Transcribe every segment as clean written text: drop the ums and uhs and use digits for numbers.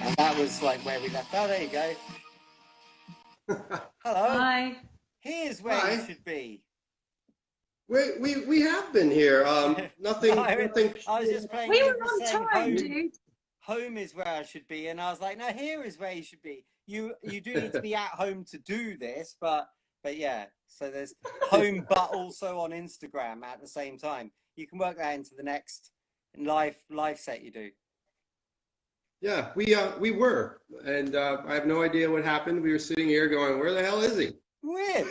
And that was like where we left. Oh, there you go. Hello. Hi. Here's where you should be. We have been here. Nothing. Nothing. I was just playing. We were on time, dude. Home is where I should be, and I was like, no, here is where you should be. You do need to be at home to do this, but yeah. So there's home, but also on Instagram at the same time. You can work that into the next live set you do. Yeah, we were, and I have no idea what happened. We were sitting here going, "Where the hell is he?" Weird.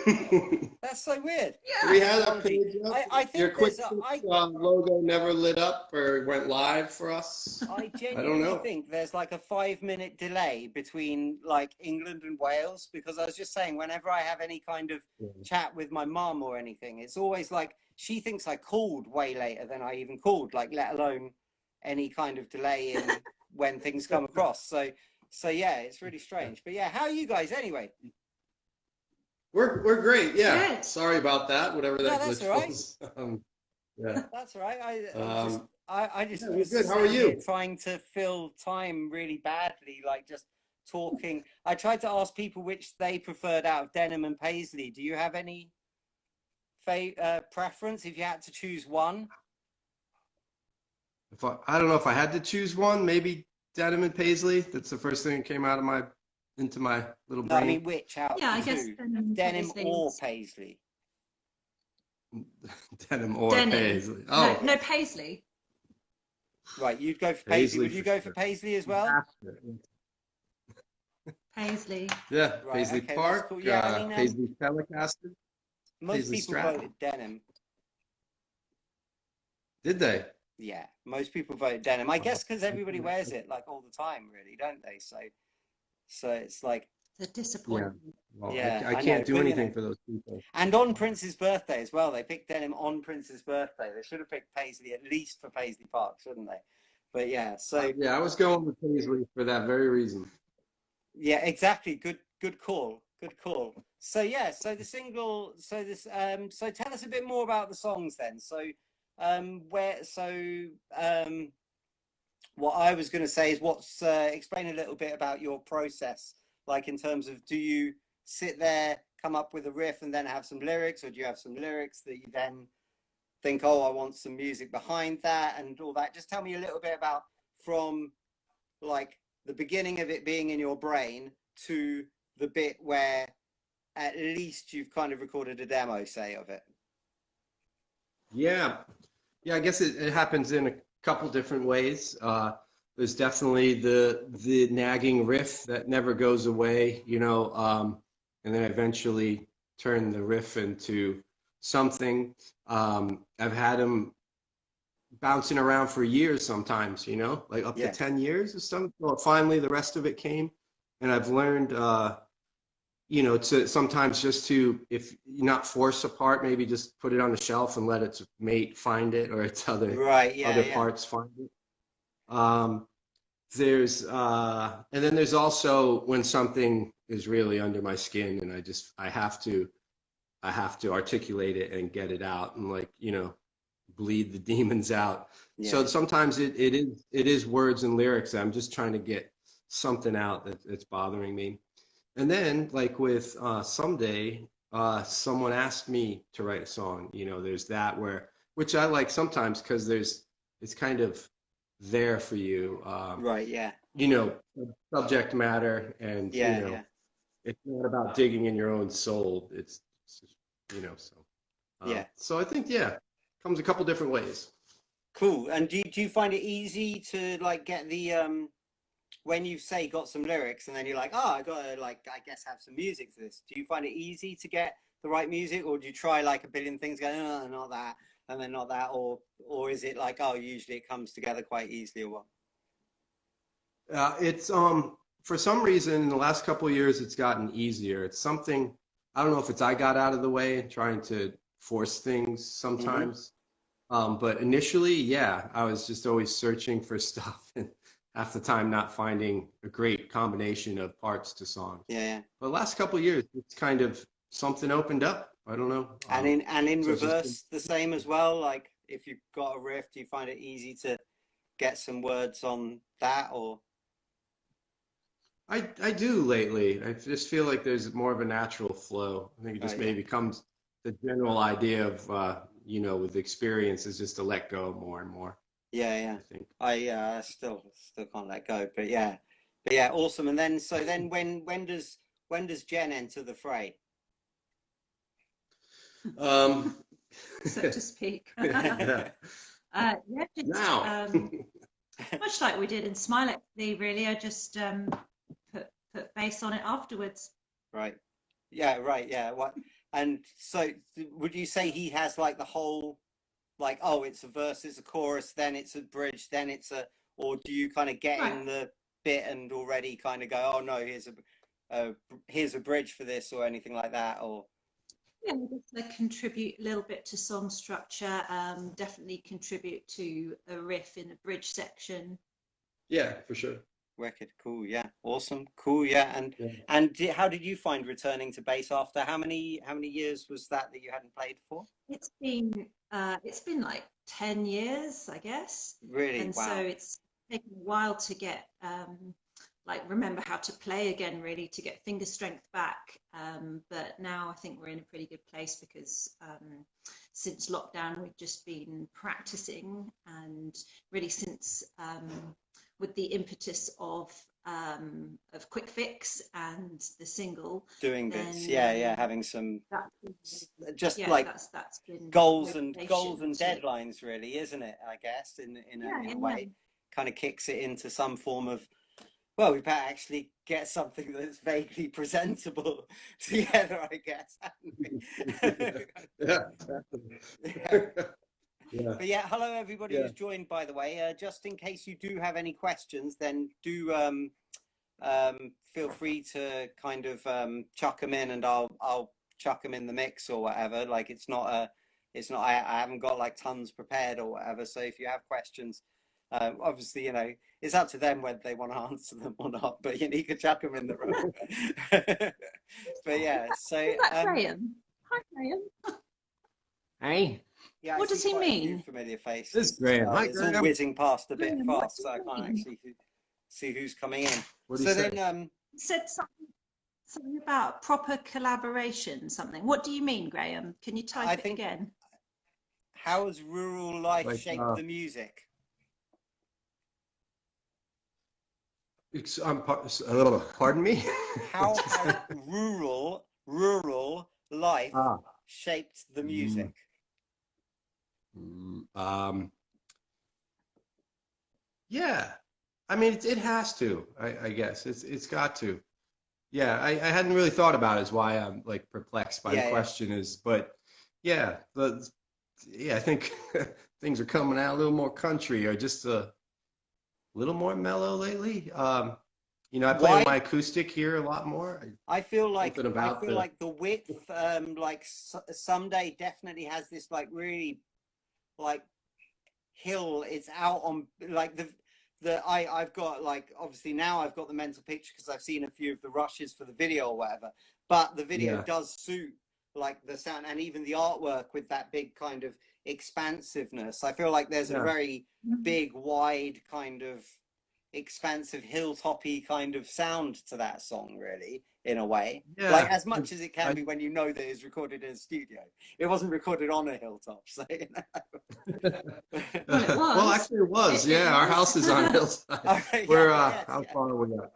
That's so weird. Yeah. We had a page up. I think your Quickfix logo never lit up or went live for us. I genuinely think there's like a 5-minute delay between like England and Wales, because I was just saying, whenever I have any kind of chat with my mum or anything, it's always like she thinks I called way later than I even called, like let alone any kind of delay in when things come across. So yeah, it's really strange. But yeah, how are you guys anyway? We're great, yeah. Good. Sorry about that, whatever that glitch was. Yeah. That's all right. I just was good. How are you? Trying to fill time really badly, like just talking. I tried to ask people which they preferred out of DENIM and PAISLEY. Do you have any preference if you had to choose one? I don't know if I had to choose one, maybe DENIM and PAISLEY. That's the first thing that came out of into my little brain. I mean, which out? Yeah, I guess DENIM or PAISLEY. DENIM or PAISLEY. Oh no, PAISLEY. Right, you'd go for PAISLEY. Would you go for PAISLEY as well? PAISLEY. Yeah, right, PAISLEY Park. Cool. Yeah, PAISLEY Telecaster. Most people voted DENIM. Did they? Yeah, most people voted DENIM. I guess because everybody wears it like all the time, really, don't they? So it's like it's a disappointment. Yeah, well, yeah, I can't do anything for those people. And on Prince's birthday as well, they picked DENIM on Prince's birthday. They should have picked PAISLEY at least for PAISLEY Park, shouldn't they? But yeah, so yeah, I was going with PAISLEY for that very reason. Yeah, exactly. Good call. Good call. So yeah, so the single, so tell us a bit more about the songs then. So what I was going to say is explain a little bit about your process, like in terms of, do you sit there, come up with a riff and then have some lyrics, or do you have some lyrics that you then think, oh, I want some music behind that and all that? Just tell me a little bit about from like the beginning of it being in your brain to the bit where at least you've kind of recorded a demo, say, of it. Yeah, I guess it happens in a couple different ways. There's definitely the nagging riff that never goes away, you know, and then eventually turn the riff into something. I've had them bouncing around for years sometimes, you know, like up to 10 years or something. Well, finally the rest of it came, and I've learned, you know, to sometimes just to, if you're not force a part, maybe just put it on the shelf and let its mate find it, or its other parts find it. And then there's also when something is really under my skin and I have to articulate it and get it out and, like, you know, bleed the demons out. So sometimes it is words and lyrics. I'm just trying to get something out that's bothering me. And then, like with Someday, someone asked me to write a song. You know, there's that which I like sometimes because it's kind of there for you. Right. Yeah. You know, subject matter, and you know, it's not about digging in your own soul. It's just, you know, so So I think comes a couple different ways. Cool. And do you find it easy to like get the when you say got some lyrics and then you're like, oh, I gotta, like, I guess have some music to this. Do you find it easy to get the right music, or do you try like a billion things, going, oh, not that, and then not that, or is it like, oh, usually it comes together quite easily, or what? It's for some reason in the last couple of years it's gotten easier. It's something, I don't know if it's I got out of the way and trying to force things sometimes. But initially, I was just always searching for stuff and half the time not finding a great combination of parts to songs. But the last couple of years, it's kind of something opened up. I don't know. And in reverse, the same as well. Like if you've got a riff, do you find it easy to get some words on that, or? I do lately. I just feel like there's more of a natural flow. I think it just Yeah. maybe comes the general idea of you know, with experience is just to let go more and more. Yeah, I think. I still can't let go, but yeah, awesome. And then so then when does Jen enter the fray? Um, So to speak. yeah. Yeah, just Now. much like we did in Smile XD, really. I just put bass on it afterwards. Right. Yeah, right. Yeah. What? And so would you say he has like the whole, like, oh, it's a verse, it's a chorus, then it's a bridge, then it's a, or do you kind of get Right. in the bit and already kind of go, oh no, here's a bridge for this or anything like that, or? Yeah, they contribute a little bit to song structure, definitely contribute to a riff in the bridge section. Yeah, for sure. Wicked, cool, yeah, awesome, cool, yeah. And how did you find returning to bass after how many years was that you hadn't played for? It's been like 10 years, I guess. Really? And Wow. so it's taken a while to get like remember how to play again, really, to get finger strength back. But now I think we're in a pretty good place because since lockdown we've just been practicing, and really since with the impetus of Quickfix and the single, Doing then, bits, yeah, having some just yeah, like that's been goals and motivation to- deadlines, really, isn't it? I guess in a Yeah. way, kind of kicks it into some form of, well, we better actually get something that's vaguely presentable together, I guess, haven't we? Yeah. Yeah. Yeah. But yeah, hello everybody Yeah. who's joined, by the way. Just in case you do have any questions, then do feel free to kind of chuck them in, and I'll chuck them in the mix or whatever. Like it's not I haven't got like tons prepared or whatever. So if you have questions, obviously, you know, it's up to them whether they want to answer them or not. But you know, you can chuck them in the room. But yeah, so Is that Graham? Hi, Graham. Hey. yeah, What I does see he quite a few mean? familiar faces. This is Graham. Hi, It's all Graham. whizzing past a bit Graham, what fast, do so I you can't mean? actually see who's coming in. What do So you say? then, Said something about proper collaboration, something. What do you mean, Graham? Can you type I it think, again? how has rural life Like, shaped the music? Pardon me? How has rural life Ah. shaped the music? Yeah, I mean it has to. I guess it's got to. Yeah, I hadn't really thought about it, is why I'm like perplexed by the question is, but yeah, I think things are coming out a little more country or just a little more mellow lately. You know, I play on my acoustic here a lot more. I feel like the the width, like Someday definitely has this like really like hill. It's out on like I've got like, obviously now I've got the mental picture because I've seen a few of the rushes for the video or whatever, but the video does suit like the sound and even the artwork with that big kind of expansiveness. I feel like there's a very big, wide kind of expansive hilltoppy kind of sound to that song, really, in a way. Like as much as it can be when you know that it's recorded in a studio. It wasn't recorded on a hilltop, so you know. Well, actually it was. Our house is on a hillside. Okay, We're how far are we up?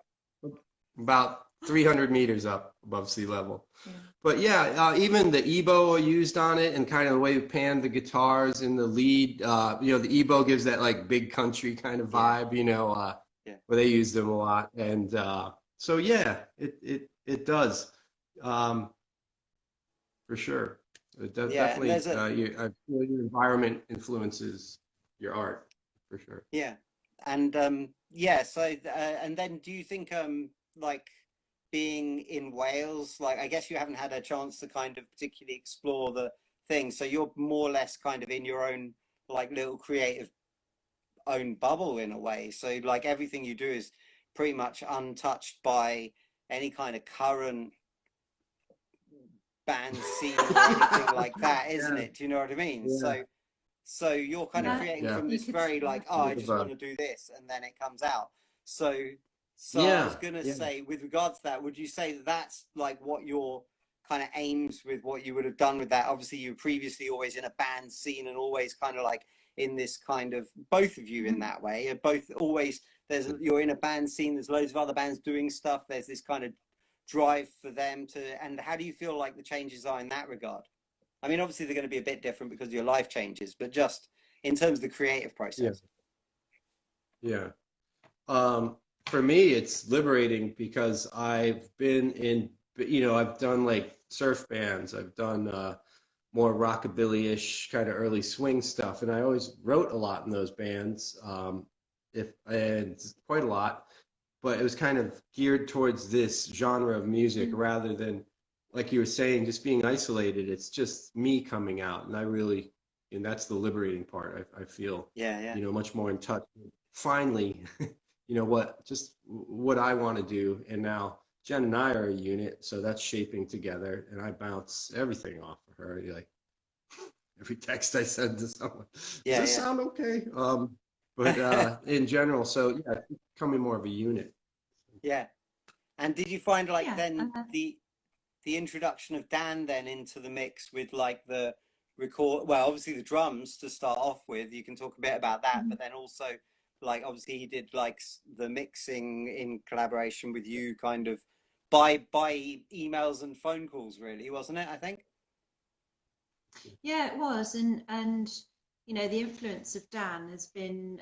About 300 meters up above sea level. But yeah, even the EBO used on it and kind of the way we panned the guitars in the lead, you know, the EBO gives that like big country kind of vibe, you know, where they use them a lot. And so yeah, it does, for sure. It does definitely. I feel your environment influences your art, for sure. Yeah, and so and then do you think like being in Wales, like I guess you haven't had a chance to kind of particularly explore the thing, so you're more or less kind of in your own like little creative own bubble in a way, so like everything you do is pretty much untouched by any kind of current band scene or anything like that, isn't it? Do you know what I mean? So you're kind of creating from this very like, oh, I just want to do this, and then it comes out. So So I was Yeah, gonna yeah. say, with regards to that, would you say that that's like what your kind of aims with what you would have done with that? Obviously, you were previously always in a band scene and always kind of like in this kind of, both of you in that way are both always, you're in a band scene, there's loads of other bands doing stuff, there's this kind of drive for them to, and how do you feel like the changes are in that regard? I mean, obviously they're going to be a bit different because your life changes, but just in terms of the creative Yeah, process. yeah. For me, it's liberating because I've been in, I've done like surf bands. I've done more rockabilly-ish kind of early swing stuff, and I always wrote a lot in those bands, and quite a lot. But it was kind of geared towards this genre of music rather than, like you were saying, just being isolated. It's just me coming out, and that's the liberating part. I feel, Yeah, yeah. much more in touch. Finally, what I want to do. And now Jen and I are a unit, so that's shaping together, and I bounce everything off of her. Like every text I send to someone, does Yeah, this yeah. sound okay? But in general, so yeah, it's becoming more of a unit. Yeah. And did you find like Yeah, then the introduction of Dan then into the mix with like the record, well, obviously the drums to start off with, you can talk a bit about that, but then also like obviously he did like the mixing in collaboration with you kind of by emails and phone calls, really, wasn't it, I think? yeah, it was, and you know, the influence of Dan has been,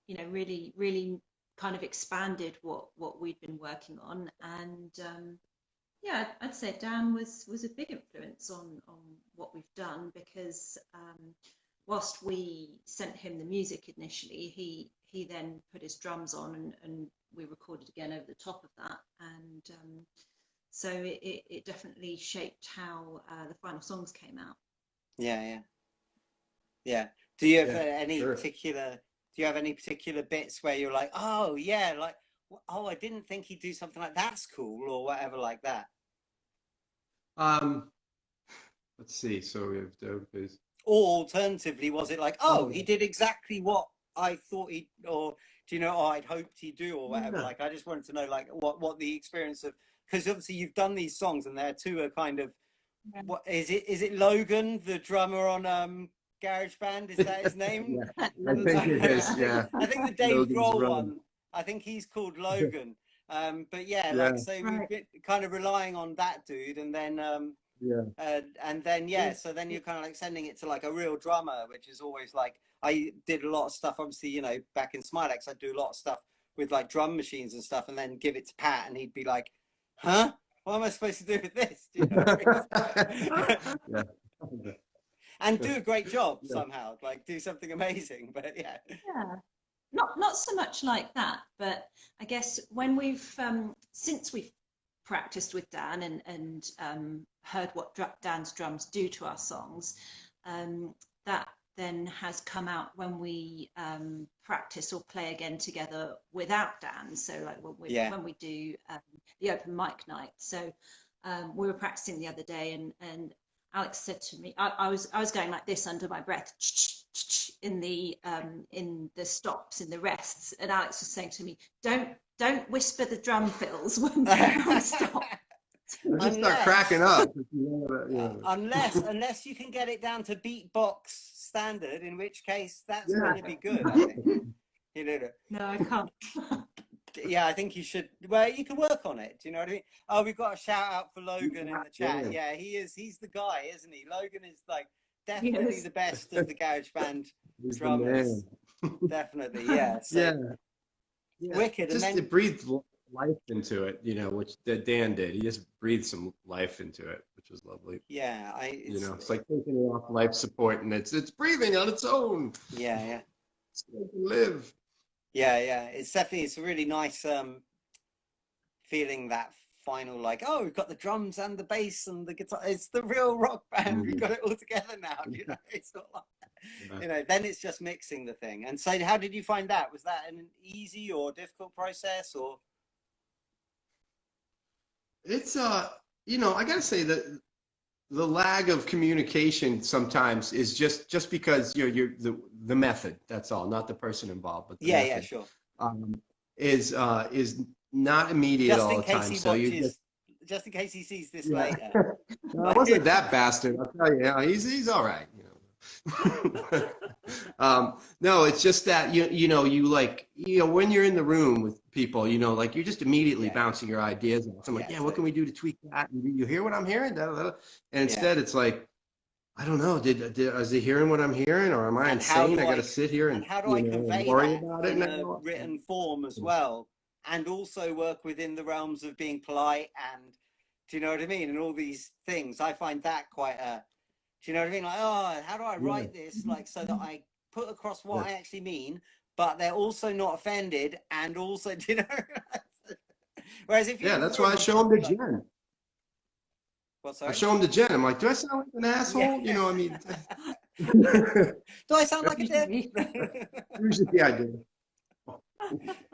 you know, really kind of expanded what we'd been working on, and yeah, I'd say Dan was a big influence on what we've done because whilst we sent him the music initially, he then put his drums on and we recorded again over the top of that, and so it definitely shaped how the final songs came out. Yeah, yeah. Yeah. Do you have Yeah, any sure. particular, do you have any particular bits where you're like, oh yeah, like, oh, I didn't think he'd do something like that's cool or whatever like that? Um, let's see. So we have is. Or alternatively, was it like, oh, Oh, he did exactly what I thought he, or do you know, oh, I'd hoped he'd do or whatever? yeah, Like, I just wanted to know, like, what the experience of, because obviously you've done these songs and there two are kind of, Yeah. what is it? Is it Logan, the drummer on GarageBand? Is that his name? yeah. I think it is. Yeah, I think the Dave Logan's Grohl running. one, I think he's called Logan. But yeah, Yeah, like, so we've Right. been kind of relying on that dude, yeah, and then yeah, so then you're kind of like sending it to like a real drummer, which is always like, I did a lot of stuff obviously, you know, back in Smilex I do a lot of stuff with like drum machines and stuff, and then give it to Pat and he'd be like, huh, what am I supposed to do with this? Do you know what I mean? yeah, And do a great job yeah. somehow, like do something amazing, but yeah. Yeah. Not so much like that, but I guess when we've since we've practiced with Dan and heard what Dan's drums do to our songs, that then has come out when we practice or play again together without Dan. So like Yeah. when we do the open mic night. So we were practicing the other day, and Alex said to me, I was going like this under my breath in the stops, in the rests, and Alex was saying to me, don't whisper the drum fills when the drum stops. I just start cracking up. Unless you can get it down to beatbox standard, in which case that's Yeah. going to be good, I think. You know. No, I can't. Yeah, I think you should. Well, you can work on it. Do you know what I mean? Oh, we've got a shout out for Logan in the chat. Yeah, he is. He's the guy, isn't he? Logan is like definitely Yes. the best of the garage band He's the drummers. man. Definitely, yeah. So, Yeah, yeah. wicked. Just And then it breathed life into it, which Dan did. He just breathed some life into it, which was lovely. yeah, It's like taking it off life support, and it's breathing on its own. yeah. It's going to live. Yeah. It's a really nice feeling, that final, like, oh, we've got the drums and the bass and the guitar. It's the real rock band. We've got it all together now. You know, it's not like, you know, then it's just mixing the thing. And so how did you find that? Was that an easy or difficult process, or? It's I gotta say that the lag of communication sometimes is just because you're the method. That's all, not the person involved, but the Yeah, method. sure. is not immediate Just all in the case time. he So you watches, just in case he sees this yeah. later. No, it wasn't that bastard. I'll tell you, he's all right. No, it's just that you like when you're in the room with people, like you're just immediately Yeah. bouncing your ideas off. I'm like, Yeah, what can we do to tweak that? And you hear what I'm hearing? Da, da, da. And instead, it's like, I don't know. Is he hearing what I'm hearing, or am I And how insane? do I got I to sit here and and how do I and convey worry that about it in a now? written form as well, and also work within the realms of being polite and, do you know what I mean? And all these things, I find that quite a, do you know what I mean? Like, oh, how do I write this like so that I put across what I actually mean, but they're also not offended, and also, do you know? Whereas if you're in the That's why room, I you show just him be to like, Jen. what? I Sorry. show him to Jen. I'm like, do I sound like an asshole? Yeah. I mean, Do I sound like a dick? usually I do.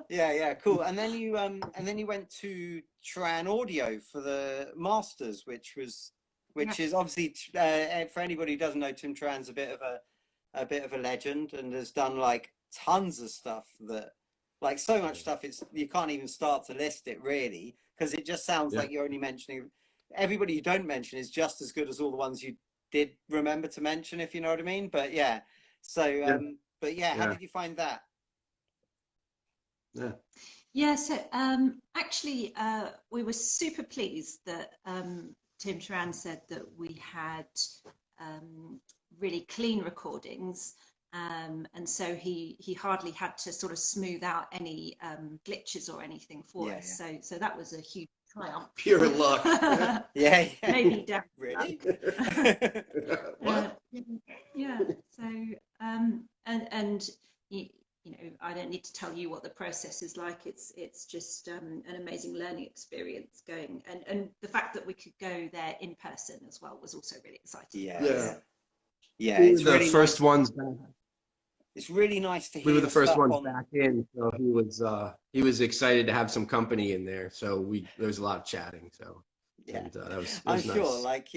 Yeah, cool. And then you went to Tran Audio for the masters, which is obviously for anybody who doesn't know, Tim Tran's a bit of a legend, and has done like tons of stuff that, like, so much stuff you can't even start to list it really, because it just sounds like you're only mentioning everybody you don't mention is just as good as all the ones you did remember to mention, if you know what I mean. But yeah, so but yeah, how did you find that? Yeah, so actually we were super pleased that Tim Tran said that we had really clean recordings, and so he hardly had to sort of smooth out any glitches or anything for us. So that was a huge triumph. Pure luck. Yeah. Maybe definitely. Really? Yeah. So and I don't need to tell you what the process is like. It's just an amazing learning experience going, and the fact that we could go there in person as well was also really exciting. Yeah. We It's were the really first ones back. It's really nice to hear. We were the first stuff ones back in, so he was excited to have some company in there. So there was a lot of chatting. So and, that was I'm nice. sure, like,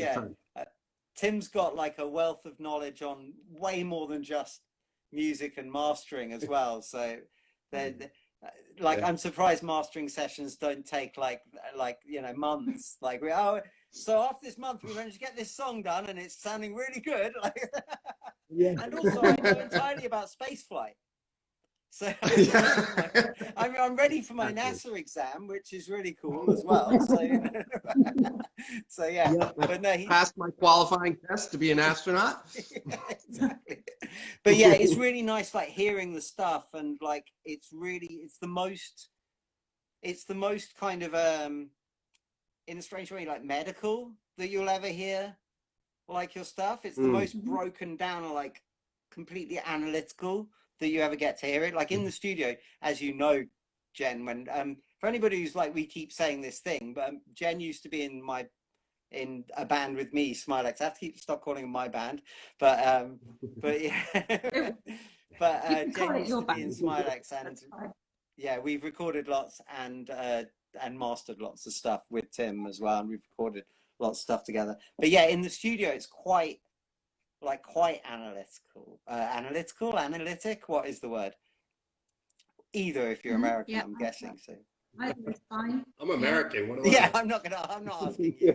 Tim's got like a wealth of knowledge on way more than just music and mastering as well. So I'm surprised mastering sessions don't take like months. Like so after this month we managed to get this song done and it's sounding really good. Like, and also I know entirely about spaceflight. So I'm ready for my NASA exam, which is really cool as well. So yeah, but no, he passed my qualifying test to be an astronaut. Exactly. But yeah, it's really nice, like hearing the stuff, and like it's the most kind of in a strange way, like medical that you'll ever hear, like your stuff. It's the most broken down and like completely analytical that you ever get to hear it. Like in the studio, as you know, Jen, when for anybody who's like, we keep saying this thing, but Jen used to be in a band with me, Smilex. I have to stop calling them my band, but yeah, but Jen used to be in Smilex, and yeah, we've recorded lots and mastered lots of stuff with Tim as well, and we've recorded lots of stuff together. But yeah, in the studio, it's quite analytic. What is the word? Either, if you're American, I'm guessing. So it's fine. I'm American. What do I'm not asking you.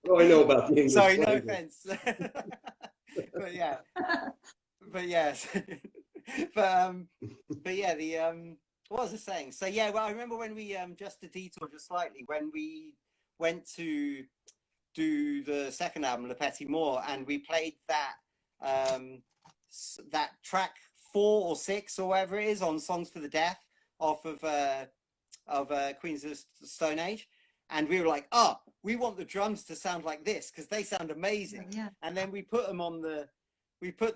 What do I know about the English Sorry, no language? offense. but yes, but yeah, what was I saying? So yeah, well, I remember when we just to detour just slightly, when we went to do the second album, Le Petit Mort, and we played that track 4 or 6 or whatever it is on Songs for the Deaf off of Queens of the Stone Age, and we were like, we want the drums to sound like this because they sound amazing. And then we put the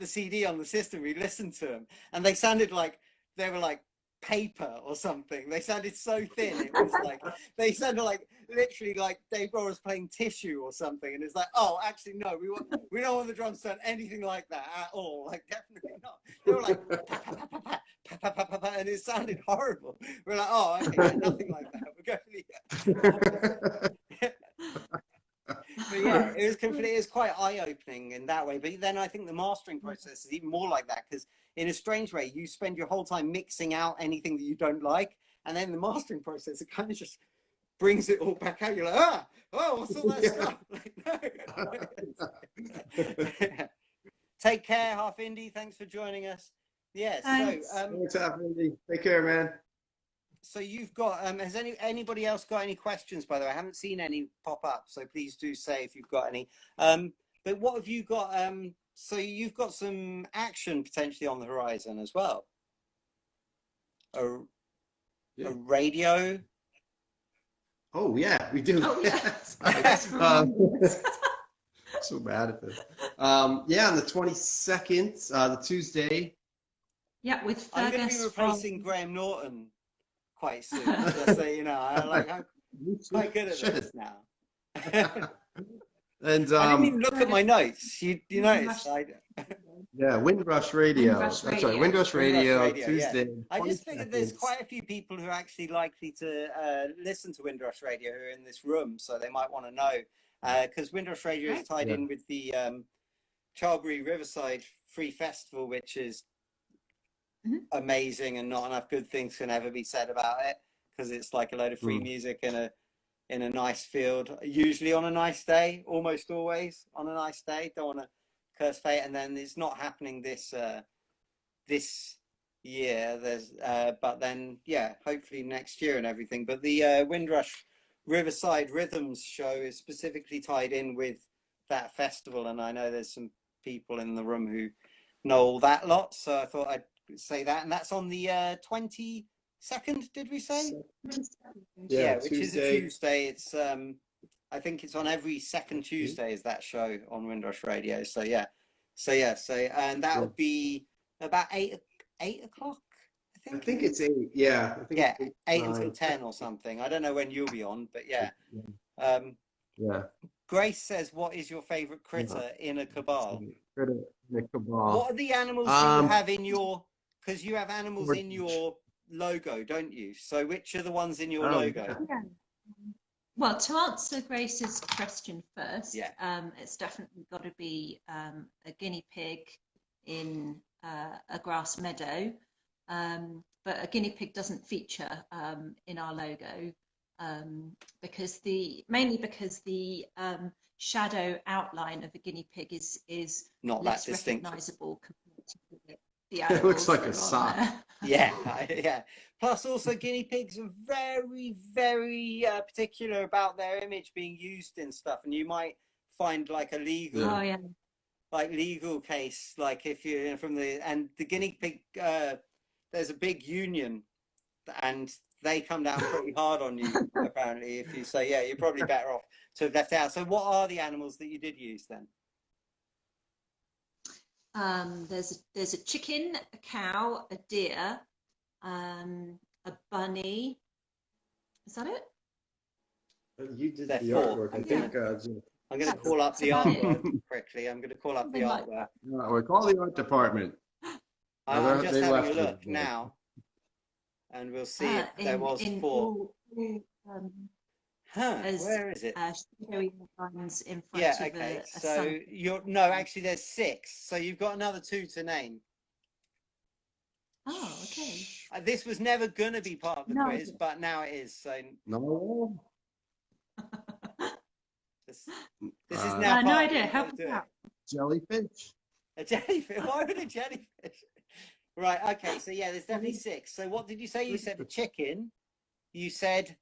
CD on the system, we listened to them, and they sounded like they were like paper or something. They sounded so thin. It was like they sounded like literally like Dave Grohl was playing Tissue or something, and it's like, actually no, we don't want the drums to sound anything like that at all. Like, definitely not. They were like pa, pa, pa, pa, pa, pa, pa, pa, pa, and it sounded horrible. We're like, okay, nothing like that. We're going but yeah, it was quite eye-opening in that way. But then I think the mastering process is even more like that, because in a strange way, you spend your whole time mixing out anything that you don't like, and then the mastering process, it kind of just brings it all back out. You're like, oh, what's all that stuff? Like, no. Take care, Half Indie. Thanks for joining us. Yeah. Thanks. So, Thanks, Half Indie. Take care, man. so you've got. Has anybody else got any questions? By the way, I haven't seen any pop up, so please do say if you've got any. But what have you got? So you've got some action potentially on the horizon as well. A radio. Oh yeah, we do. Oh, yeah. So bad at this. Yeah, on the 22nd, the Tuesday. Yeah, with I'm going to be replacing Graham Norton quite soon. Just so you know, I'm quite good at this now. And I didn't even look at my notes. You noticed? yeah, Windrush Radio. Windrush That's Radio. right, Windrush Radio, Tuesday. Yeah. I just figured there's quite a few people who are actually likely to listen to Windrush Radio who are in this room, so they might want to know. Because Windrush Radio is tied in with the Charlbury Riverside Free Festival, which is amazing, and not enough good things can ever be said about it, because it's like a load of free music in a nice field, usually on a nice day, almost always on a nice day. Don't want to curse fate. And then it's not happening this year. There's but then hopefully next year and everything. But the Windrush Riverside Rhythms show is specifically tied in with that festival, and I know there's some people in the room who know all that lot, so I thought I'd say that. And that's on the 22nd, did we say? Yeah, which is a Tuesday. It's I think it's on every second Tuesday is that show on Windrush Radio. So and that would be about 8 o'clock. I think it's 8. Yeah. I think it's 8 until 10 or something. I don't know when you'll be on, but yeah. Grace says, "What is your favorite critter in a Cabal?" Critter in a Cabal. What are the animals that you have in your? Because you have animals in your logo, don't you? So which are the ones in your logo? Yeah. Well, to answer Grace's question first, it's definitely got to be a guinea pig in a grass meadow. But a guinea pig doesn't feature in our logo mainly because the shadow outline of a guinea pig is not less that distinct, recognizable compared to the it looks like a sock. Yeah. Plus, also guinea pigs are very, very particular about their image being used in stuff, and you might find like a legal. Like legal case, like if you're from the guinea pig, there's a big union, and they come down pretty hard on you apparently if you say you're probably better off to have left out. So what are the animals that you did use then? There's a chicken, a cow, a deer, a bunny. Is that it? You did the artwork. I think. I'm going to call up the artwork quickly. I'm going to call up the artwork. We call the art department. I'm just having a look now, and we'll see if there was 4. Where is it? In front okay. Of so actually there's 6. So you've got another 2 to name. Oh, okay. This was never going to be part of the quiz, but now it is. So no. This is now. No idea. Help us out. Jellyfish. A jellyfish? Why would a jellyfish? Right. Okay. So there's definitely 6. So what did you say? You said a chicken. You said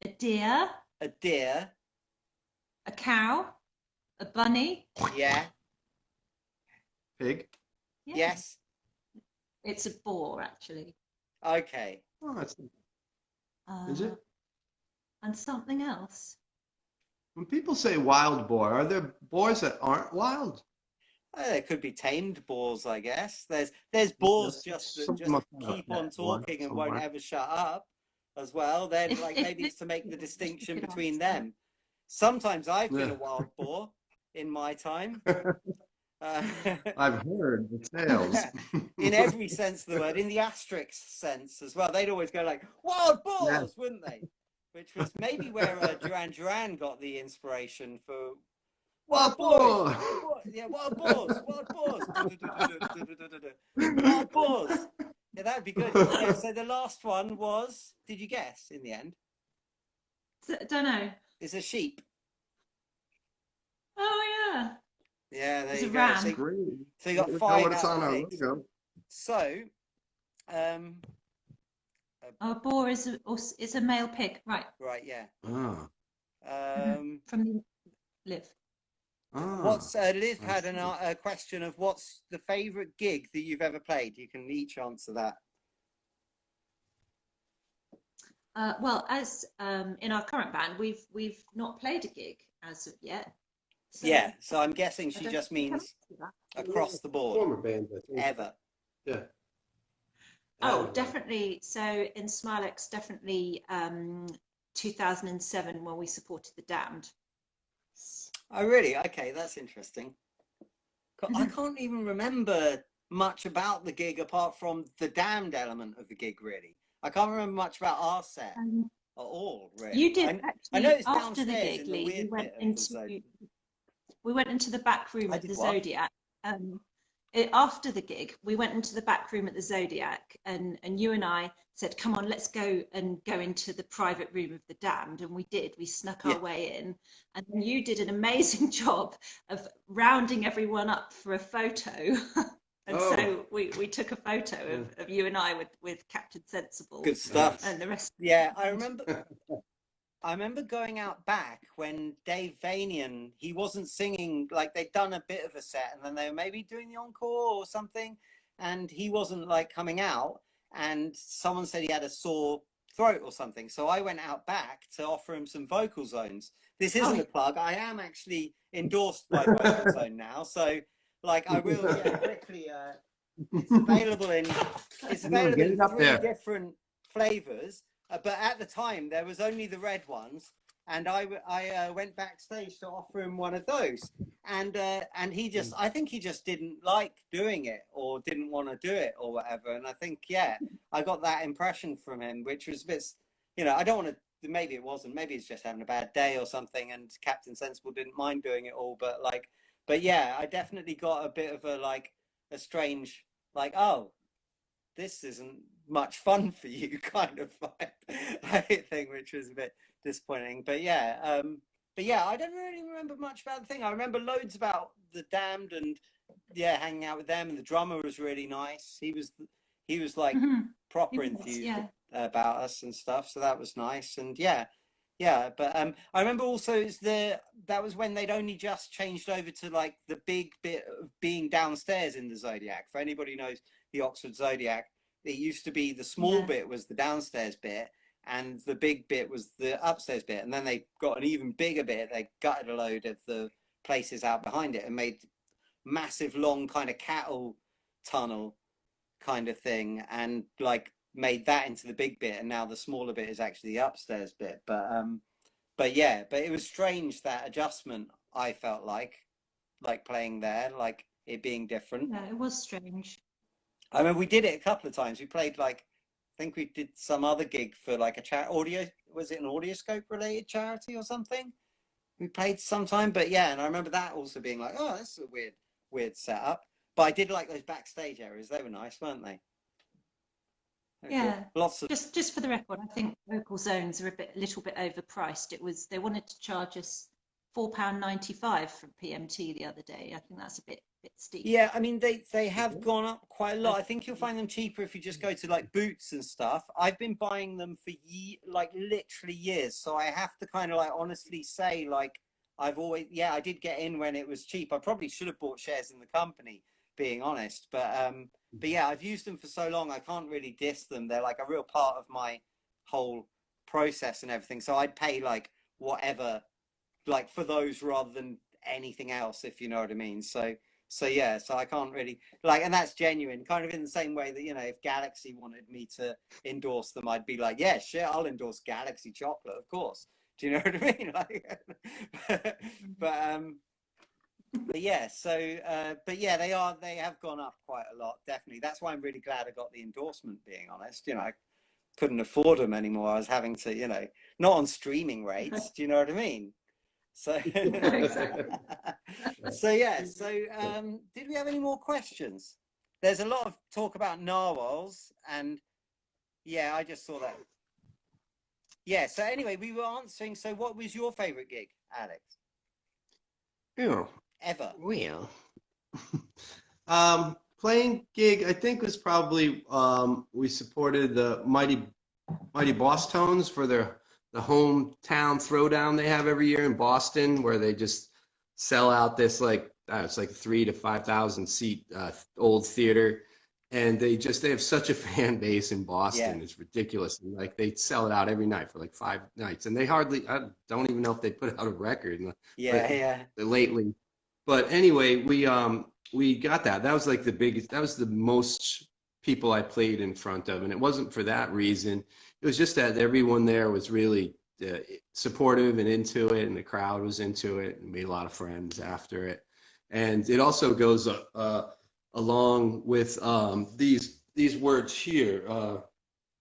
a deer. A deer. A cow. A bunny. Yeah. Pig. Yeah. Yes. It's a boar, actually. Okay. Oh, that's. Is it? And something else. When people say wild boar, are there boars that aren't wild? There could be tamed boars, I guess. There's boars just keep on talking and won't ever shut up as well. Then maybe it's to make the distinction between them. Sometimes I've been a wild boar in my time. I've heard the tales. In every sense of the word, in the asterisk sense as well. They'd always go like, wild boars, wouldn't they? Which was maybe where Duran Duran got the inspiration for Wild boars. Yeah, wild boars. Wild boars. Wild boars. Yeah, that'd be good. Yeah, so the last one was, did you guess in the end? Don't know. It's a sheep. Oh yeah. Yeah, there It's you a go. ram. So you got Look 5 what it's out on of our 6. logo. So, A boar is a male pig, right? right, yeah. Ah. From the live. What's Liv I had see. a question of what's the favorite gig that you've ever played? You can each answer that. Well, as in our current band, we've not played a gig as of yet. So Yeah, so I'm guessing I she don't just think I means can answer that. across the board, Former band, I think. ever. Yeah. Oh, definitely. So in Smilex, definitely 2007 when we supported the Damned. Oh, really? Okay, that's interesting. I can't even remember much about the gig apart from the Damned element of the gig, really. I can't remember much about our set at all, really. You did I actually know it's after the downstairs gig, in the Lee. weird bit of the zone. We went into the back room I at did the what? Zodiac. After the gig, we went into the back room at the Zodiac, and you and I said, "Come on, let's go into the private room of the Damned," and we did. We snuck our way in, and then you did an amazing job of rounding everyone up for a photo. And so we took a photo of you and I with Captain Sensible. Good stuff. And the rest. Yeah, I remember going out back when Dave Vanian, he wasn't singing, like they'd done a bit of a set and then they were maybe doing the encore or something, and he wasn't like coming out, and someone said he had a sore throat or something. So I went out back to offer him some vocal zones. This isn't a plug. I am actually endorsed by Vocal Zone now. So like I will quickly it's available in 3 different flavors. But at the time, there was only the red ones, and I went backstage to offer him one of those, and he just, I think he just didn't like doing it or didn't want to do it or whatever, and I think I got that impression from him, which was a bit, I don't want to. Maybe it wasn't. Maybe he's just having a bad day or something, and Captain Sensible didn't mind doing it all, but yeah, I definitely got a bit of a strange oh, this isn't much fun for you kind of thing, which was a bit disappointing. But yeah, I don't really remember much about the thing. I remember loads about the Damned and hanging out with them, and the drummer was really nice. He was like proper enthused about us and stuff, so that was nice. And but I remember also that was when they'd only just changed over to like the big bit of being downstairs in the Zodiac. For anybody who knows the Oxford Zodiac, it used to be the small bit was the downstairs bit, and the big bit was the upstairs bit, and then they got an even bigger bit. They gutted a load of the places out behind it and made massive long kind of cattle tunnel kind of thing, and like made that into the big bit, and now the smaller bit is actually the upstairs bit. But it was strange, that adjustment. I felt like playing there, like it being different. Yeah, it was strange. I mean, we did it a couple of times. We played I think we did some other gig for like a audio. Was it an Audioscope related charity or something? We played sometime, but and I remember that also being like, oh, this is a weird setup. But I did like those backstage areas. They were nice, weren't they? Yeah, lots of just for the record, I think Vocal Zones are a little bit overpriced. They wanted to charge us £4.95 from PMT the other day. I think that's a bit steep. Yeah, I mean they have gone up quite a lot. I think you'll find them cheaper if you just go to like Boots and stuff. I've been buying them for literally years, so I have to kind of honestly say I've always I did get in when it was cheap. I probably should have bought shares in the company, being honest, but I've used them for so long I can't really diss them. They're like a real part of my whole process and everything, so I'd pay whatever for those rather than anything else, if you know what I mean. So I can't really and that's genuine, kind of in the same way that if Galaxy wanted me to endorse them, I'd be like, yeah, sure, I'll endorse Galaxy chocolate, of course. Do you know what I mean? They have gone up quite a lot, definitely. That's why I'm really glad I got the endorsement, being honest. I couldn't afford them anymore. I was having to, not on streaming rates. Do you know what I mean? So, Exactly. so yeah. So, did we have any more questions? There's a lot of talk about narwhals, and yeah, I just saw that. Yeah. So anyway, we were answering. So, what was your favorite gig, Alex? Yeah. Ever? Well, playing gig, I think was probably we supported the Mighty Boss Tones for the hometown throwdown they have every year in Boston, where they just sell out this like it's like 3,000 to 5,000 seat old theater, and they have such a fan base in Boston. Yeah. It's ridiculous. And, like, they sell it out every night for like 5 nights, and they hardly, I don't even know if they put out a record Yeah. Yeah. lately. But anyway, we got that. That was like the biggest. That was the most people I played in front of, and it wasn't for that reason. It was just that everyone there was really supportive and into it, and the crowd was into it, and made a lot of friends after it. And it also goes along with these words here,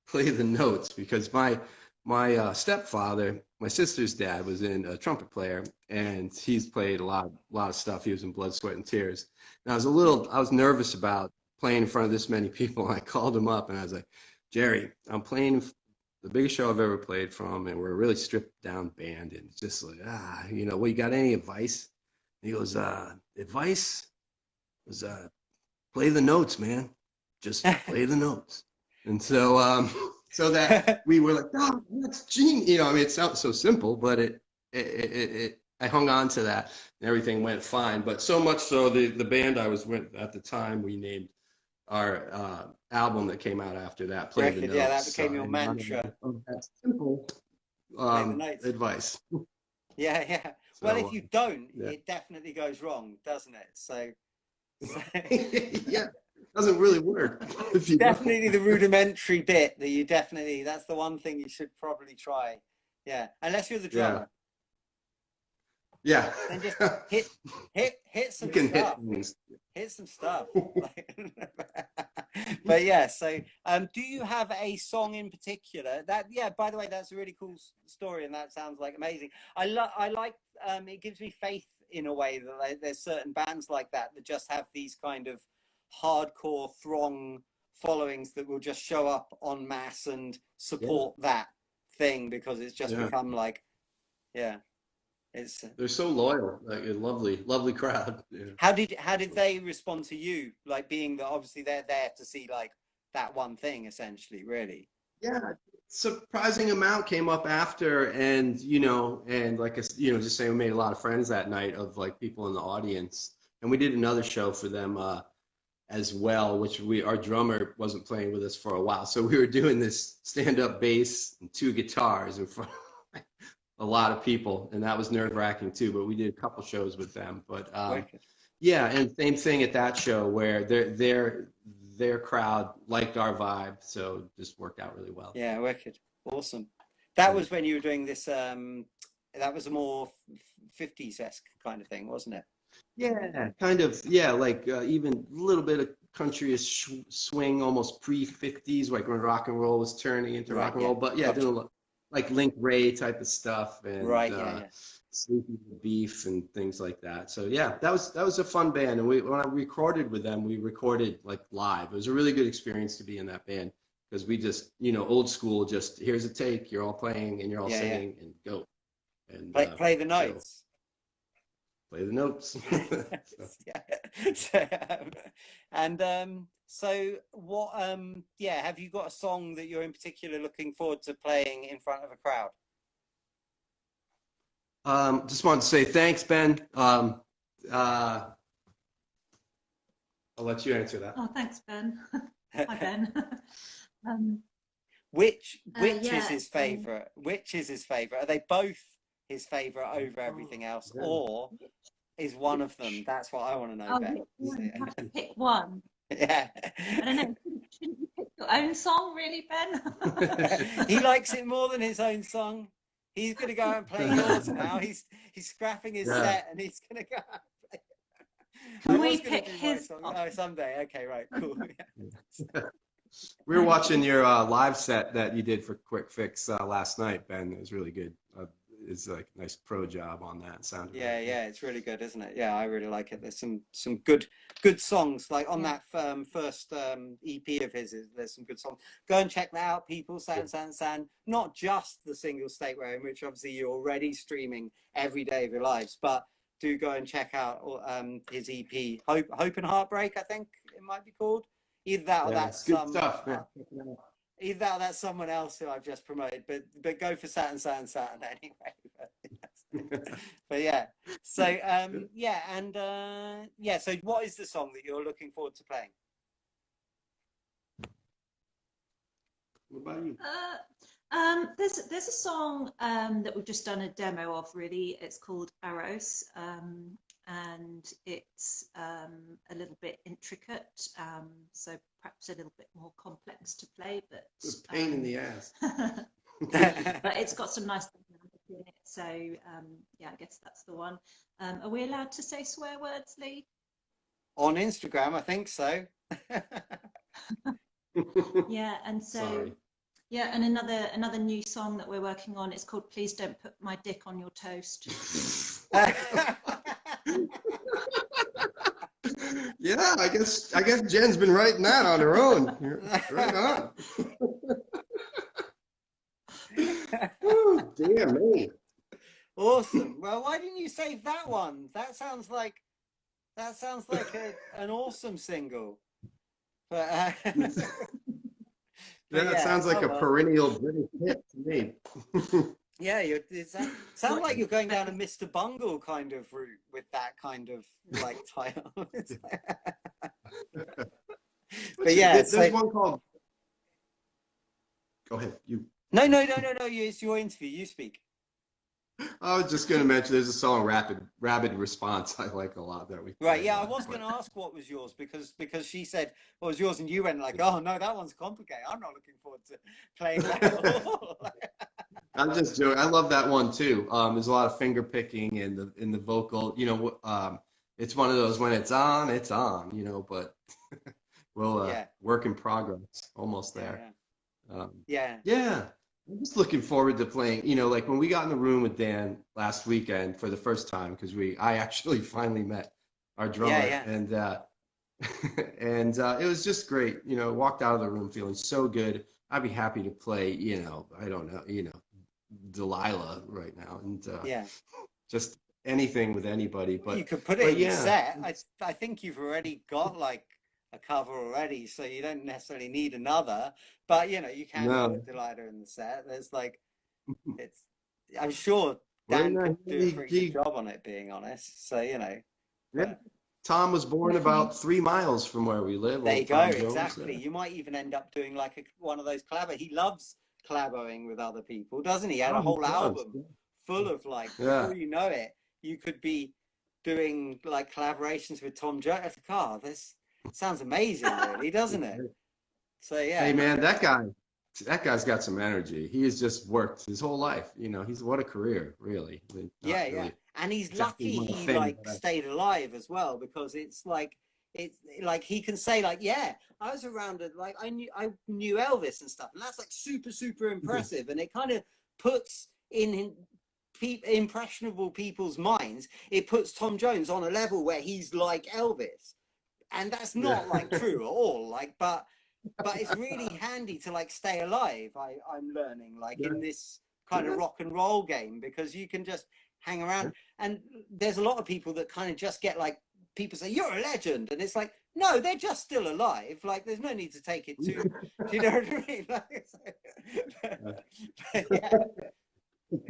play the notes, because my stepfather, my sister's dad, was a trumpet player, and he's played a lot of stuff. He was in Blood, Sweat, and Tears. And I was nervous about playing in front of this many people. And I called him up and I was like, Jerry, I'm playing the biggest show I've ever played from, and we're a really stripped down band, and it's just like, well, you got any advice? And he goes, advice was play the notes, man. Just play the notes. And so so that we were like, oh, that's genius. I mean, it sounds so simple, but I hung on to that, and everything went fine. But so much so, the band I was with at the time, we named our album that came out after that, Play the Notes. Yeah, that became your mantra. That simple Play the notes. advice. Yeah, yeah. So, well, if you don't, yeah. it definitely goes wrong, doesn't it? So yeah, it doesn't really work. Definitely the rudimentary bit that's the one thing you should probably try. Yeah, unless you're the drummer. Yeah. Then just hit some stuff. Hit some stuff. But yeah, so do you have a song in particular that, yeah, by the way, that's a really cool story, and that sounds like amazing. I like it gives me faith in a way that there's certain bands like that just have these kind of hardcore throng followings that will just show up en masse and support that thing, because it's just become like, they're so loyal, like a lovely crowd. Yeah. How did they respond to you, like, being that obviously they're there to see like that one thing, essentially, really? Yeah, surprising amount came up after, and like just saying, we made a lot of friends that night, of like people in the audience, and we did another show for them as well, which our drummer wasn't playing with us for a while, so we were doing this stand-up bass and 2 guitars in front of a lot of people, and that was nerve-wracking too. But we did a couple shows with them. But yeah, and same thing at that show, where their crowd liked our vibe, so it just worked out really well. Yeah, wicked, awesome. That was when you were doing this. That was a more 50s-esque kind of thing, wasn't it? Yeah, kind of. Yeah, like even a little bit of country-ish swing, almost pre-50s, like when rock and roll was turning into rock and roll. But yeah, doing a lot like Link Ray type of stuff, and Sleepy Beef and things like that. So yeah, that was a fun band. And when I recorded with them, we recorded like live. It was a really good experience to be in that band, because we just, old school, just here's a take, you're all playing and you're all singing and go. And play the notes. Play the notes. So what have you got a song that you're in particular looking forward to playing in front of a crowd? Just wanted to say thanks, Ben. I'll let you answer that. Oh, thanks, Ben. Hi, Ben. Which is his favorite? Which is his favorite? Are they both his favorite over everything else, or is one of them? That's what I want to know, Ben. You have to pick one. Yeah. I don't know. Shouldn't you pick your own song, really, Ben? He likes it more than his own song. He's going to go out and play yours now. He's scrapping his set, and he's going to go out and play. Can we pick his song? Oh, someday. Okay, right, cool. We were watching your live set that you did for Quickfix last night, Ben. It was really good. is like a nice pro job on that. Sounded Yeah, really good. yeah, it's really good, isn't it? Yeah, I really like it. There's some good songs like on that first EP of his. There's some good songs. Go and check that out, people. San. Not just the single state we're in, which obviously you're already streaming every day of your lives, but do go and check out his EP, Hope and Heartbreak. I think it might be called. Either that or that's good stuff, man. Either that or that's someone else who I've just promoted, but go for Saturn anyway. But yeah, so yeah, and yeah, so what is the song that you're looking forward to playing? What about you? There's a song that we've just done a demo of. Really, it's called Arrows, and it's a little bit intricate, so perhaps a little bit more complex to play, but It's a pain in the ass. but it's got some nice dynamic in it. So yeah, I guess that's the one. Are we allowed to say swear words, Lee? On Instagram, I think so. Yeah, and so Sorry. yeah, and another new song that we're working on. It's called "Please Don't Put My Dick on Your Toast." Yeah, I guess Jen's been writing that on her own. Right on. Oh, dear me. Awesome. Well, why didn't you save that one? That sounds like an awesome single. But That yeah, sounds like a well. perennial British hit to me. Yeah, sound like you're going down a Mr. Bungle kind of route with that kind of like title. But yeah, there's one called. Go ahead. No. It's your interview. You speak. I was just going to mention there's a song Rapid Response I like a lot that we Right, yeah, I was going to ask what was yours because she said what was yours and you went like, oh no, that one's complicated. I'm not looking forward to playing that at all. I'm just joking. I love that one too. There's a lot of finger picking in the vocal. You know, it's one of those when it's on, you know, but we'll work in progress. Almost there. Yeah. I'm just looking forward to playing, you know, like when we got in the room with Dan last weekend for the first time, because I actually finally met our drummer, and and it was just great, you know, walked out of the room feeling so good. I'd be happy to play, you know, I don't know, you know, Delilah right now, and just anything with anybody. But you could put it in your set. I think you've already got like a cover already, so you don't necessarily need another, but you know, you can put Delilah in the set. There's like, I'm sure Dan could do a pretty good job on it, being honest, so you know. Yeah. Tom was born about 3 miles from where we live. There you go, exactly. You might even end up doing like one of those collabs. He loves collaborating with other people, doesn't he? He had a whole album full of like, before you know it, you could be doing like collaborations with Tom Jones. This sounds amazing, really, doesn't it? So yeah. Hey man, that guy's got some energy. He has just worked his whole life. You know, what a career, really. Yeah. And he's lucky he like stayed alive as well, because it's like he can say like, yeah, I was around it, like I knew Elvis and stuff, and that's like super impressive, and it kind of puts in impressionable people's minds, it puts Tom Jones on a level where he's like Elvis. And that's not like true at all, like, but it's really handy to like stay alive. I'm learning like in this kind of rock and roll game, because you can just hang around, and there's a lot of people that kind of just get like, people say you're a legend, and it's like, no, they're just still alive. Like, there's no need to take it too. Do you know what I mean?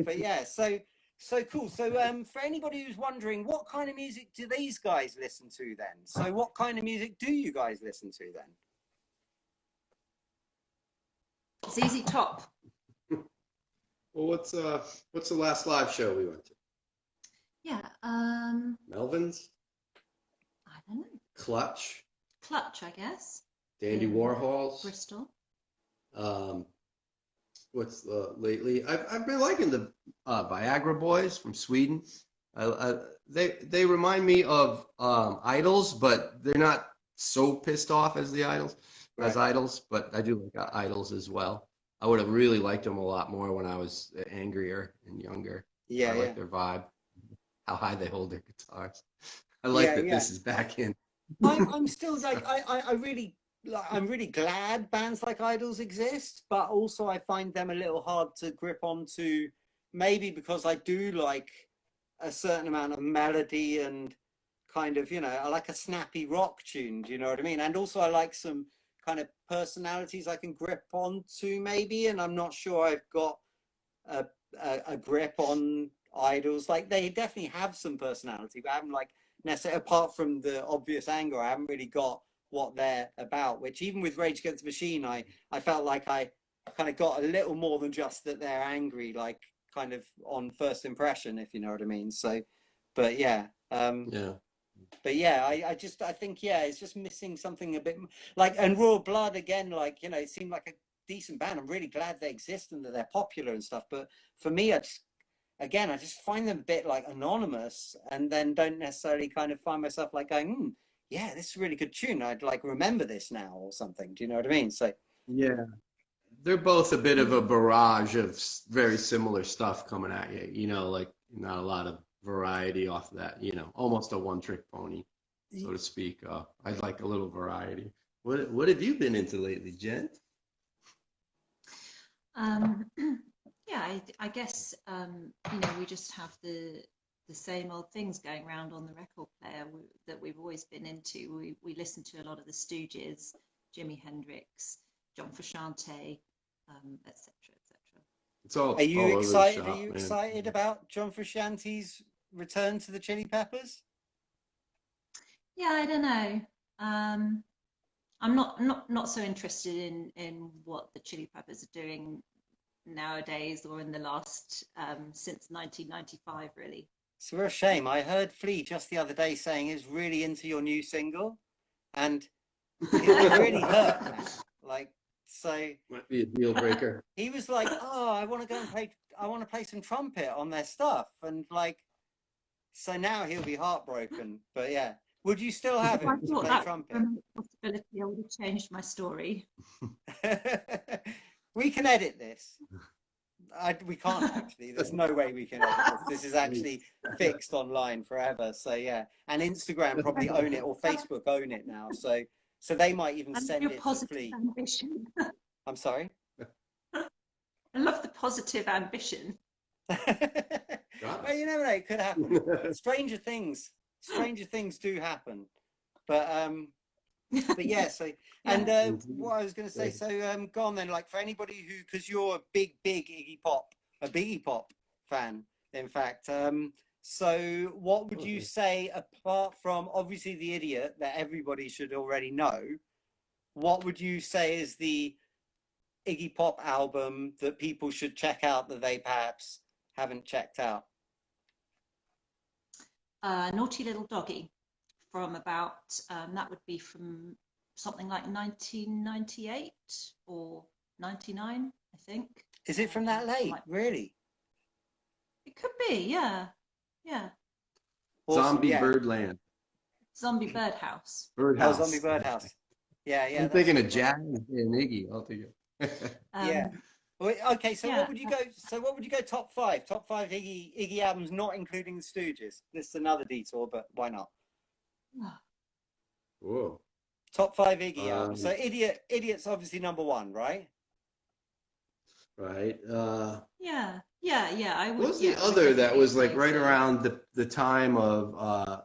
But yeah, so cool. So for anybody who's wondering, what kind of music do these guys listen to then? So what kind of music do you guys listen to then? ZZ Top. Well, what's the last live show we went to? Yeah. Melvin's? I don't know. Clutch, I guess. Dandy Warhol's. Bristol. What's lately? I've been liking the Viagra Boys from Sweden. They remind me of Idols, but they're not so pissed off as the Idols, but I do like Idols as well. I would have really liked them a lot more when I was angrier and younger. Yeah, I yeah. like their vibe, how high they hold their guitars. I like Yeah, that yeah. this is back in. I'm still like I really like I'm really glad bands like Idols exist, but also I find them a little hard to grip onto, maybe because I do like a certain amount of melody and kind of, you know, I like a snappy rock tune, do you know what I mean? And also I like some kind of personalities I can grip onto maybe, and I'm not sure I've got a, a grip on Idols. Like they definitely have some personality, but I haven't like necessarily, apart from the obvious anger, I haven't really got what they're about. Which even with Rage Against the Machine, I felt like I kind of got a little more than just that they're angry, like kind of on first impression, if you know what I mean. So, but yeah. Yeah. But yeah, I think, yeah, it's just missing something a bit like, and Raw Blood again, like, you know, it seemed like a decent band. I'm really glad they exist and that they're popular and stuff. But for me, I just find them a bit like anonymous, and then don't necessarily kind of find myself like going, yeah, this is a really good tune. I'd like remember this now or something. Do you know what I mean? So Yeah. They're both a bit of a barrage of very similar stuff coming at you, you know, like not a lot of variety off of that, you know, almost a one-trick pony, so to speak. I'd like a little variety. What have you been into lately, Jen? Yeah, I guess you know, we just have the same old things going around on the record player that we've always been into. We listen to a lot of the Stooges, Jimi Hendrix, John Frusciante, etc., etc. It's all are you all over the excited? Are shop, you man. excited about John Frusciante's return to the Chili Peppers? Yeah, I don't know. I'm not so interested in what the Chili Peppers are doing nowadays or in the last since 1995, really. It's a real shame. I heard Flea just the other day saying he's really into your new single, and it really hurt, man. Like, so Might be a deal breaker. he was like, "Oh, I want to go and play. I want to play some trumpet on their stuff," and like, so now he'll be heartbroken. But yeah, would you still have If I him to thought play that trumpet? was a possibility, I would have changed my story. We can edit this. We can't actually. There's no way we can edit this. This is actually fixed online forever. So yeah, and Instagram probably own it, or Facebook own it now. So they might even I send love your it to positive Flea. ambition. I'm sorry. I love the positive ambition. Well, you never know. It could happen. Stranger things do happen. But yeah, so, and what I was going to say, so go on then, like for anybody who, because you're a big Iggy Pop fan, in fact. So what would you say, apart from obviously The Idiot that everybody should already know, what would you say is the Iggy Pop album that people should check out that they perhaps haven't checked out? Naughty Little Doggy, from about that would be from something like 1998 or 99, I think. Is it from that late? Really? It could be, yeah. Awesome, Zombie yeah. Birdland. Zombie Birdhouse. Birdhouse. Oh, Zombie Birdhouse. Yeah. I'm thinking of Jazz and Iggy altogether. Yeah. Well, okay, so Yeah. what would you go? So what would you go top five? Top five Iggy albums, not including the Stooges. This is another detour, but why not? Whoa. Top five Iggy albums. So Idiot's obviously number one, right? Right. Yeah. I would. What was the other that was like right around the time of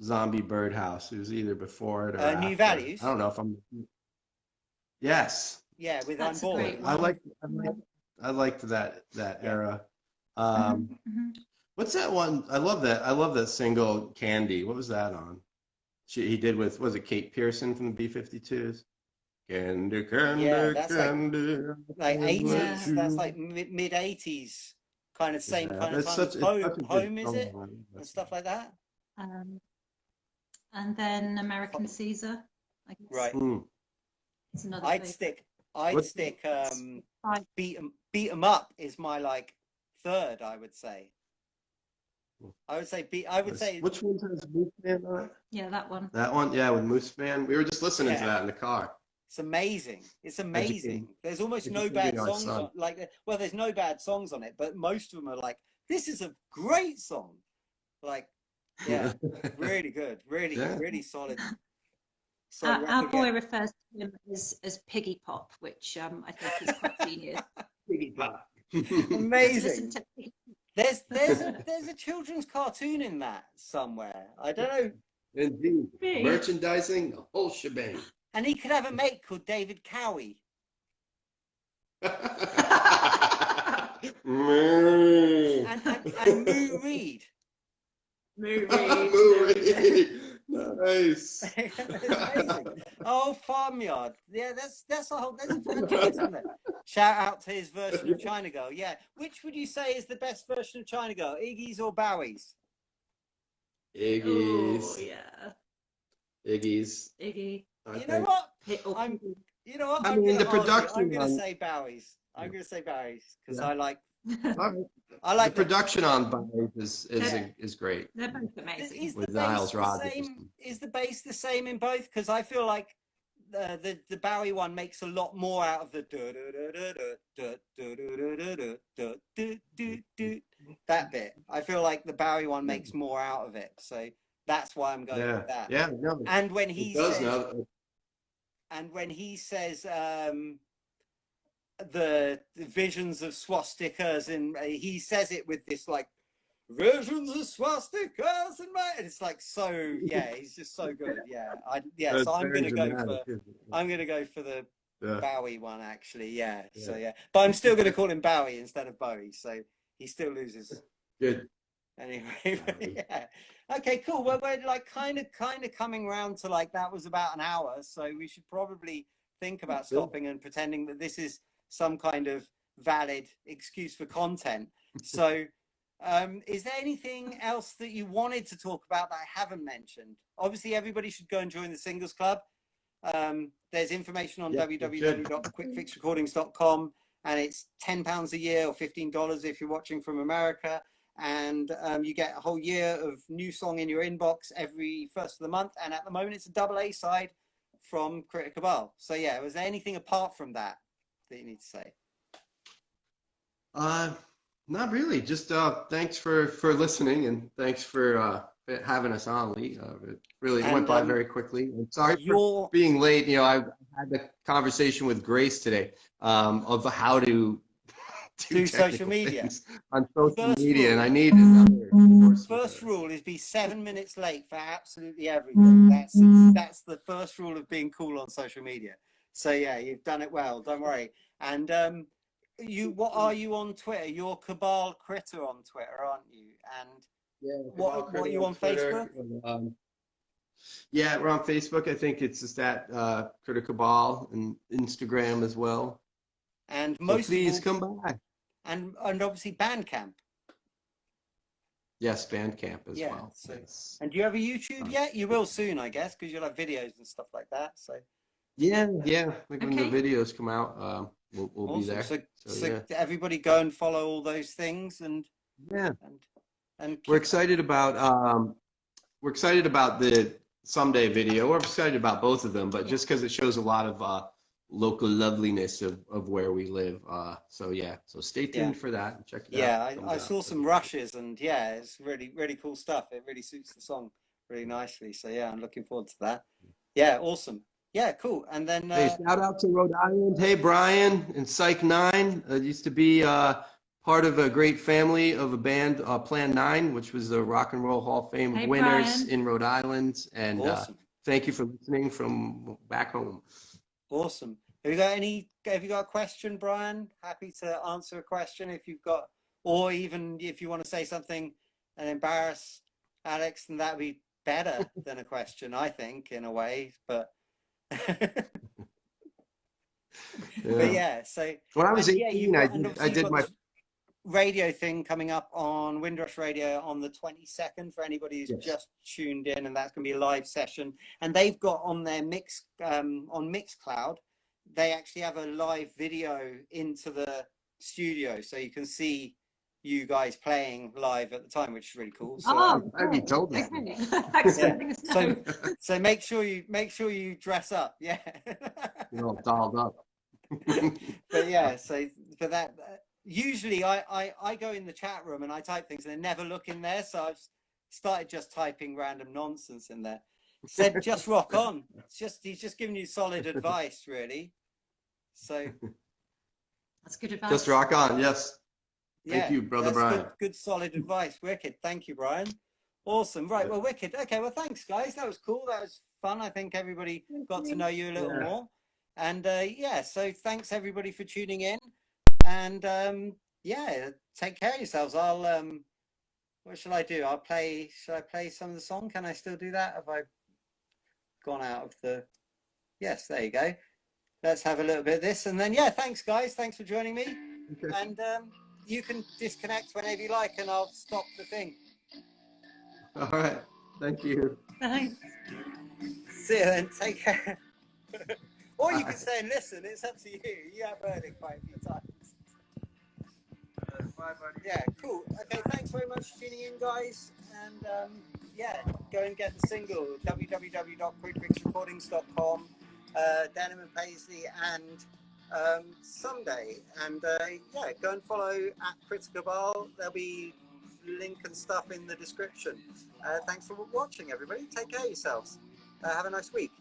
Zombie Birdhouse? It was either before it or after. New Values. I don't know if I'm. Yes. Yeah, with That's I'm a Bored. great I one. liked that era. Mhm. What's that one? I love that single Candy. What was that on? He did with, was it Kate Pearson from the B-52s? Candy, candy, Yeah, that's candy. like 80s. Yeah. That's like mid 80s, kind of same kind of That's time. such As a good Home, is it? song. And stuff like that. And then American Caesar, I guess. Right. It's another I'd favorite. stick beat 'em up is my like third, I would say. Which one has Moose Man on it? Yeah, that one. That one, yeah, with Moose Man. We were just listening to that in the car. It's amazing. It's amazing. There's almost no Educating bad our songs son. on, like, well, there's no bad songs on it, but most of them are like this is a great song. Like, yeah, really good, really, really solid. Our boy refers to him as Piggy Pop, which I think is quite genius. Piggy Pop. Amazing. There's a children's cartoon in that somewhere. I don't know. Indeed. Merchandising, the whole shebang. And he could have a mate called David Cowie. and Moo Reed. Moo Reed. Nice. Amazing. Oh, Farmyard. Yeah, that's a whole. That's a franchise, isn't it? Shout out to his version of China Girl. Yeah, which would you say is the best version of China Girl, Iggy's or Bowie's? Iggy's. Oh, yeah. Iggy's. Iggy. You know what? I mean, the production. I'm going to say Bowie's. I'm going to say Bowie's because I like. I like the production on Bowie's is great. They're both amazing. With Niles Rodgers. Is the bass the same in both? Because I feel like the Bowie one makes a lot more out of the that bit. I feel like the Bowie one makes more out of it, so that's why I'm going with that. Yeah, no. And when he says, the visions of swastikas, and he says it with this like visions of swastikas and it's like so he's just so good. So I'm gonna go for the Bowie one actually. But I'm still gonna call him Bowie instead of Bowie, so he still loses. Good. Anyway, okay, cool. Well, we're like kind of coming around to like that was about an hour, so we should probably think about stopping and pretending that this is some kind of valid excuse for content. So is there anything else that you wanted to talk about that I haven't mentioned? Obviously everybody should go and join the Singles Club. There's information on www.quickfixrecordings.com, and it's £10 a year or $15 if you're watching from America, and you get a whole year of new song in your inbox every first of the month, and at the moment it's a double A side from Cabal. So yeah, was there anything apart from that you need to say? Not really. Just thanks for listening, and thanks for having us on, Lee. It really went by very quickly. I'm sorry for being late. You know, I had the conversation with Grace today of how to do social media on social media, and I need another. First rule is be 7 minutes late for absolutely everything. That's the first rule of being cool on social media. So yeah, you've done it well. Don't worry. And what are you on Twitter? You're Cabal Critter on Twitter, aren't you? And what are you on Facebook? Yeah, we're on Facebook. I think it's just that Critter Cabal, and Instagram as well. And please come by. And obviously Bandcamp. Yes, Bandcamp as well. So, yes. And do you have a YouTube yet? You will soon, I guess, because you'll have videos and stuff like that. So. Yeah. Like when the videos come out, we'll awesome. Be there. So everybody go and follow all those things, and and we're excited about the Someday video. We're excited about both of them, but just because it shows a lot of local loveliness of where we live. So stay tuned for that and check it out. I saw some rushes, and it's really, really cool stuff. It really suits the song really nicely. So I'm looking forward to that. Yeah, awesome. Yeah, cool. And then hey, shout out to Rhode Island. Hey, Brian and Psych 9. Used to be part of a great family of a band, Plan 9, which was the Rock and Roll Hall of Fame winners Brian. In Rhode Island. And awesome. Thank you for listening from back home. Awesome. Have you got a question, Brian? Happy to answer a question if you've got, or even if you want to say something and embarrass Alex, then that'd be better than a question, I think, in a way. But so when I was 18, I did my radio thing coming up on Windrush Radio on the 22nd for anybody who's just tuned in, and that's going to be a live session. And they've got on their on Mixcloud, they actually have a live video into the studio, so you can see you guys playing live at the time, which is really cool. So, I'd be told that. So make sure you dress up. Yeah. You're all dolled up. But so for that, usually I go in the chat room and I type things and I never look in there. So I've started just typing random nonsense in there. Said just rock on. It's just, he's just giving you solid advice, really. So that's good advice. Just rock on. Yes. yeah, Thank you, Brother that's Brian. good solid advice. Wicked. Thank you, Brian. Awesome. Right. Well, wicked. Okay. Well, thanks, guys. That was cool. That was fun. I think everybody got to know you a little more. And yeah, so thanks everybody for tuning in. And yeah, take care of yourselves. I'll what shall I do? Shall I play some of the song? Can I still do that? Have I gone out of the... Yes, there you go. Let's have a little bit of this, and then yeah, thanks guys, thanks for joining me. Okay. And you can disconnect whenever you like, and I'll stop the thing. All right, thank you. Thanks. See you then, take care. Or you can stay and listen, it's up to you. You have heard it quite a few times. Bye, buddy. Yeah, cool. Okay, thanks very much for tuning in, guys. And yeah, go and get the single, www.quickfixrecordings.com, DENIM and Paisley, and Someday. And yeah, go and follow at Cabal. There'll be link and stuff in the description. Thanks for watching, everybody. Take care of yourselves. Have a nice week.